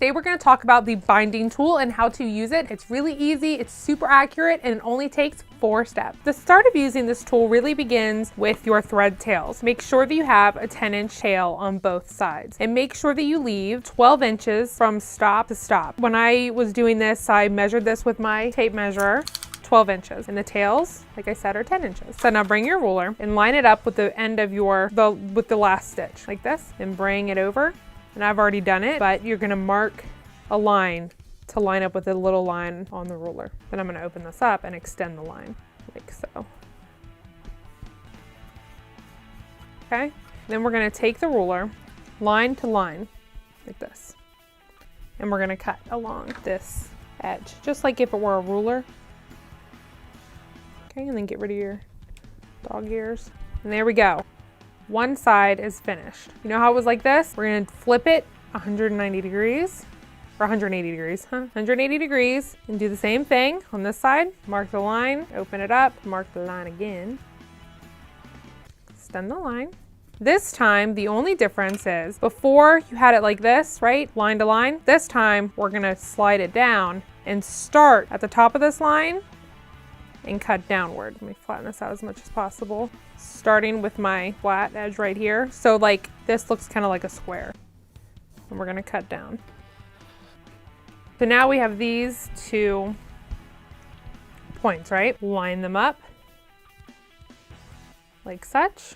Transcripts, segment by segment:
Today we're going to talk about the binding tool and how to use it. It's really easy, it's super accurate, and it only takes 4 steps. The start of using this tool really begins with your thread tails. Make sure that you have a 10-inch tail on both sides, and make sure that you leave 12 inches from stop to stop. When I was doing this, I measured this with my tape measure. 12 inches, and the tails, like I said, are 10 inches. So now bring your ruler and line it up with the end of with the last stitch like this, and bring it over. And I've already done it, but you're gonna mark a line to line up with the little line on the ruler. Then I'm gonna open this up and extend the line like so. Okay, then we're gonna take the ruler line to line like this, and we're gonna cut along this edge just like if it were a ruler. Okay, and then get rid of your dog ears. And there we go. One side is finished. You know how it was like this? We're gonna flip it 190 degrees, or 180 degrees, 180 degrees, and do the same thing on this side. Mark the line, open it up, mark the line again, extend the line. This time, the only difference is before you had it like this, right? Line to line. This time, we're gonna slide it down and start at the top of this line and cut downward. Let me flatten this out as much as possible. Starting with my flat edge right here. So like this looks kind of like a square. And we're gonna cut down. So now we have these 2 points, right? Line them up like such.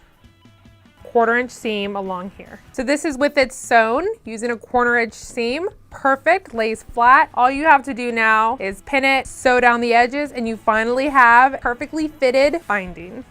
1/4 inch seam along here. So this is with it sewn using a 1/4 inch seam. Perfect, lays flat. All you have to do now is pin it, sew down the edges, and you finally have perfectly fitted binding.